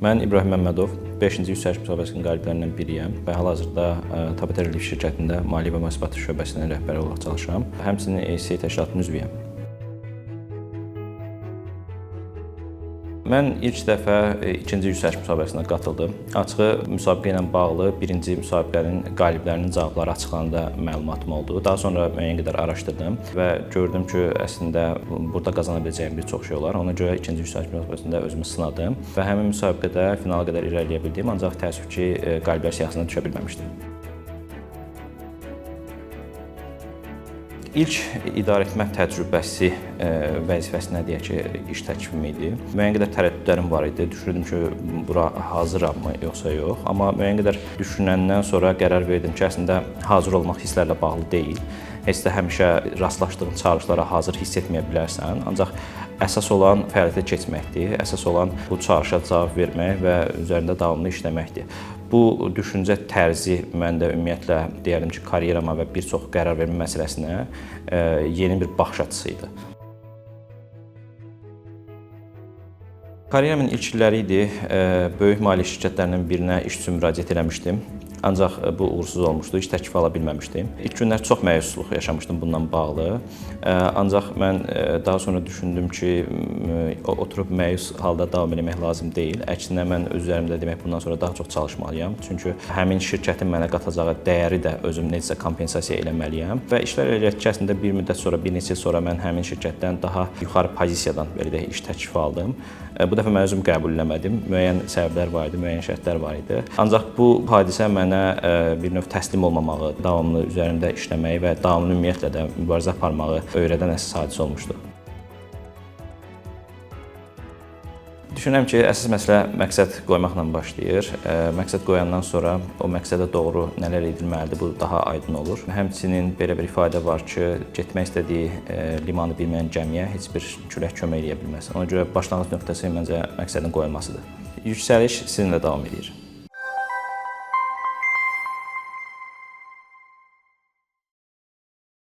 Mən İbrahim Məmmədov, 5-ci yüksəliş müsabiqəsinin qaliblərindən biriyəm və hal-hazırda Tabatera Relief şirkətində maliyyə və məhsulatı şöbəsinin rəhbəri olaraq çalışıram. Həmçinin ESC təşkilatının üzvüyəm. Mən ilk dəfə 2-ci yüksəliş müsabiqəsinə qatıldım. Açığı müsabiqə ilə bağlı birinci müsabiqənin qaliblərinin cavabları açıqlananda məlumatım oldu. Daha sonra müəyyən qədər araşdırdım və gördüm ki, əslində burada qazana biləcəyim bir çox şey olar. Ona görə 2-ci yüksəliş müsabiqəsində özümü sınadım və həmin müsabiqədə finala qədər irəliləyə bildim, ancaq təəssüf ki, qaliblər siyahısına düşə bilməmişdim. İlk idarəetmə təcrübəsi vəzifəsinə deyək ki, iş təklifim idi. Müəyyən qədər tərəddüdlərim var idi. Düşünürdüm ki, bura hazırammı, yoxsa yox. Amma müəyyən qədər düşünəndən sonra qərar verdim ki, əslində hazır olmaq hisslərlə bağlı deyil. Heç də həmişə rastlaşdığın çağırışlara hazır hiss etməyə bilərsən. Ancaq əsas olan fəaliyyətə keçməkdir. Əsas olan bu çağırışa cavab vermək və üzərində davamlı işləməkdir. Bu düşüncə tərzi məndə ümumiyyətlə deyərdim ki, karyerama və bir çox qərar vermə məsələsinə yeni bir baxış açısı idi. Karyerimin ilk illəri idi. Böyük maliyyə şirkətlərindən birinə iş üçün müraciət eləmişdim. Ancaq bu uğursuz olmuşdu, iş təklifi ala bilməmişdim. İlk günlər çox məyusluq yaşamışdım bundan bağlı. Ancaq mən daha sonra düşündüm ki, oturub məyus halda davam etmək lazım deyil. Əksinə mən öz üzərimdə demək bundan sonra daha çox çalışmalıyam. Çünki həmin şirkətin mənə qatacağı dəyəri də özüm necəsə kompensasiya eləməliyəm. Və işlər elə ki, əslində bir müddət sonra, bir neçə il sonra mən həmin şirkətdən daha yuxarı pozisiyadan belə deyək, iş təklifi aldım. Bu dəfə mən özüm qəbul eləmədim. Müəyyən səbəblər var idi, müəyyən şərtlər var idi. Ancaq bu hadisə mənə bir növ təslim olmamağı, davamlı üzərində işləməyi və davamlı ümumiyyətlə də mübarizə aparmağı öyrədən əsas hadisə olmuşdu. Düşünürəm ki, əsas məsələ məqsəd qoymaqla başlayır. Məqsəd qoyandan sonra o məqsədə doğru nələr edilməlidir, bu daha aydın olur. Həmçinin belə bir ifadə var ki, getmək istədiyi limanı bilməyən gəmiyə heç bir külək kömək edə bilməz. Ona görə başlanğıc nöqtəsi məncə məqsədin qoyulmasıdır. Yüksəliş sizinlə davam edir.